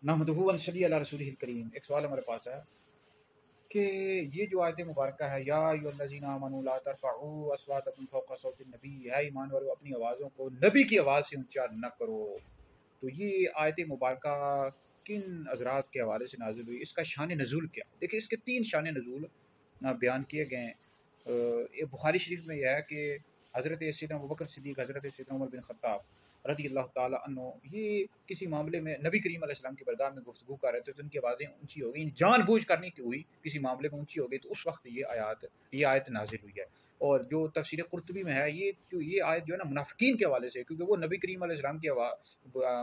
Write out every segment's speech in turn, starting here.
नहमदुहु व नसल्ली अला रसूलिहिल करीम। एक सवाल हमारे पास है कि ये जो आयत मुबारक है, या अय्युहल्लज़ीना आमनू ला तरफ़अू अस्वातकुम फ़ौक़ सौतिन नबी, है ईमान वालों अपनी आवाज़ों को नबी की आवाज़ से ऊंचा न करो। तो ये आयत मुबारक किन हज़रात के हवाले से नाज़िल हुई, इसका शान नज़ूल क्या? देखिए, इसके 3 शान नज़ूल बयान किए गए हैं। ये बुखारी शरीफ में यह है कि हज़रत सैयदना अबू बकर सिद्दीक़, हज़रत सैयदना उमर बिन ख़त्ताब रज़ी अल्लाह ताला अन्हु, ये किसी मामले में नबी करीम अलैहिस्सलाम की बारगाह में गुफ्तगू कर रहे थे, तो उनकी आवाज़ें ऊँची हो गई, जानबूझ कर नहीं हुई, किसी मामले में ऊँची हो गई, तो उस वक्त ये आयत नाज़िल हुई है। और जो तफसीर कुर्तुबी में है, ये आयत जो है ना मुनाफ़िकीन के हवाले से है, क्योंकि वो नबी करीम अलैहिस्सलाम की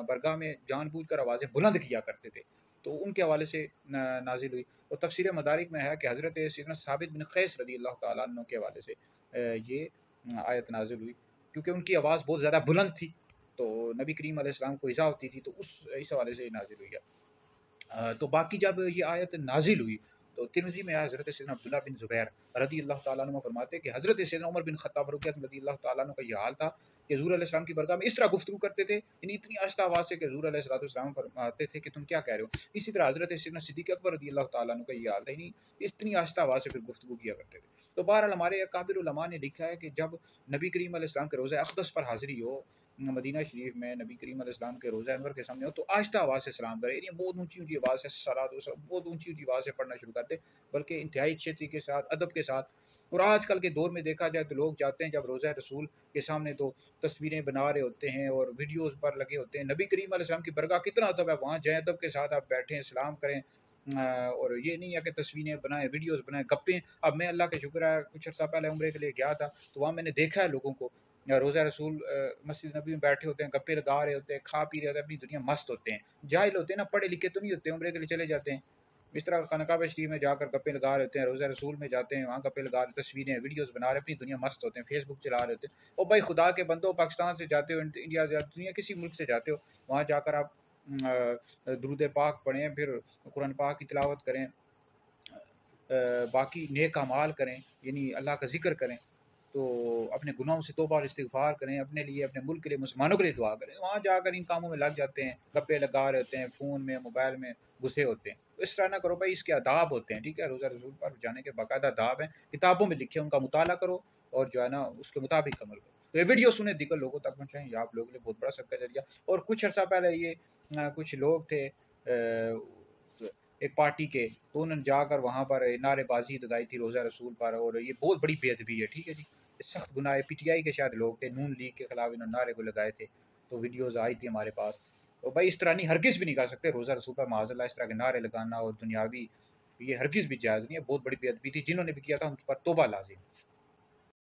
बारगाह में जानबूझ कर आवाज़ें बुलंद किया करते थे, तो उनके हवाले से नाज़िल हुई। और तफसीर मदारिक में है कि हज़रत सैयदना साबित बिन क़ैस रज़ी अल्लाह ताला अन्हु के हवाले से ये आयत नाज़िल हुई, क्योंकि उनकी आवाज़ बहुत ज़्यादा बुलंद थी, तो नबी करीम अलैहिस्सलाम को इज़ा होती थी, तो इस हवाले से नाज़िल हुई है। तो बाकी जब ये आयत नाज़िल हुई, तो तिरमिज़ी में हज़रत सैयदना अब्दुल्लाह बिन ज़ुबैर रज़ी अल्लाह ताला अन्हु फरमाते हैं कि हज़रत सैयदना उमर बिन ख़त्ताब रज़ी अल्लाह ताला अन्हु का ये हाल था कि हुज़ूर अलैहिस्सलाम की बारगाह में इस तरह गुफ्तगू करते थे, यानी इतनी आहिस्ता आवाज़ से कि हुज़ूर अलैहिस्सलाम फरमाते थे कि तुम क्या कह रहे हो। इसी तरह हज़रत सैयदना सिद्दीक़ अकबर रज़ी अल्लाह ताला अन्हु का ये हाल था, यानी इतनी आहिस्ता आवाज़ से फिर गुफ्तगू किया करते थे। तो बहरहाल हमारे अकाबिर उलमा ने लिखा है कि जब नबी करीम अलैहिस्सलाम के रोज़ा अक़दस पर हाज़िरी हो, मदीना शरीफ में नबी करीम अलैहिस्सलाम के रोज़ा अनवर के सामने हो, तो आहिस्ता आवाज़ से सलाम करें, यानी बहुत ऊँची-ऊँची आवाज़ से सलात व सलाम बहुत ऊँची-ऊँची आवाज़ से पढ़ना शुरू कर दें, बल्कि इंतहाई अच्छे तरीके के साथ, अदब के साथ। और आजकल के दौर में देखा जाए तो लोग जाते हैं जब रोज़ा रसूल के सामने, तो तस्वीरें बना रहे होते हैं और वीडियोज़ पर लगे होते हैं। नबी करीम अलैहिस्सलाम की बरगाह कितना अदब है, वहाँ जाएँ, अदब के साथ आप बैठें, सलाम करें। और ये नहीं है कि तस्वीरें बनाएँ, वीडियोज़ बनाएँ, गप्पें। अब मैं अल्लाह का शुक्र है कुछ अर्सा पहले उम्रे के लिए गया था, तो वहाँ मैंने देखा है लोगों को रोज़ा रसूल मस्जिद नबी में बैठे होते हैं, गप्पे लगा रहे होते हैं, खा पी रहे होते हैं, अपनी दुनिया मस्त होते हैं। जाहिल होते हैं ना, पढ़े लिखे तो नहीं होते, उम्रे के लिए चले जाते हैं। इस तरह खानकाह शरीफ में जाकर गप्पे लगा रहे होते हैं, रोज़ा रसूल में जाते हैं, वहाँ गप्पे लगा रहे, तस्वीरें वीडियोज़ बना रहे, अपनी दुनिया मस्त होते हैं, फेसबुक चला रहे होते हैं। और भाई खुदा के बंदो, पाकिस्तान से जाते हो, इंडिया से, दुनिया किसी मुल्क से जाते हो, वहाँ जाकर आप दुरूद पाक पढ़ें, फिर कुरान पाक की तिलावत करें, बाकी नेक अमाल करें, यानी अल्लाह का ज़िक्र करें, तो अपने गुनाहों से तौबा और इस्तिग़फ़ार करें, अपने लिए, अपने मुल्क के लिए, मुसलमानों के लिए दुआ करें। वहाँ जाकर इन कामों में लग जाते हैं, गप्पे लगा रहे होते हैं, फ़ोन में, मोबाइल में घुसे होते हैं। तो इस तरह ना करो भाई, इसके आदाब होते हैं, ठीक है? रोज़ा रसूल पर जाने के बाकायदा आदाब हैं, किताबों में लिखे, उनका मुताला करो और जो है ना उसके मुताबिक अमल करो। तो ये वीडियो सुने, दीगर लोगों तक पहुँचाएँ, ये आप लोगों के लिए बहुत बड़ा सदका जरिया। और कुछ अर्सा पहले ये कुछ लोग थे एक पार्टी के, तो उन्होंने जाकर वहाँ पर नारेबाज़ी लगाई थी रोज़ा रसूल पर, और ये बहुत बड़ी बेअदबी है, ठीक है जी? सख्त गुनाह है। पीटीआई के शायद लोग थे, नून लीग के खिलाफ इन्होंने नारे को लगाए थे, तो वीडियोज़ आई थी हमारे पास। तो भाई इस तरह नहीं, हरगिज़ भी नहीं कर सकते रोज़ा रसूल पर माज़अल्लाह इस तरह के नारे लगाना और दुनियावी, ये हरगिज़ भी जायज़ नहीं है, बहुत बड़ी बेअदबी थी, जिन्होंने भी किया था उन पर तौबा लाज़िम।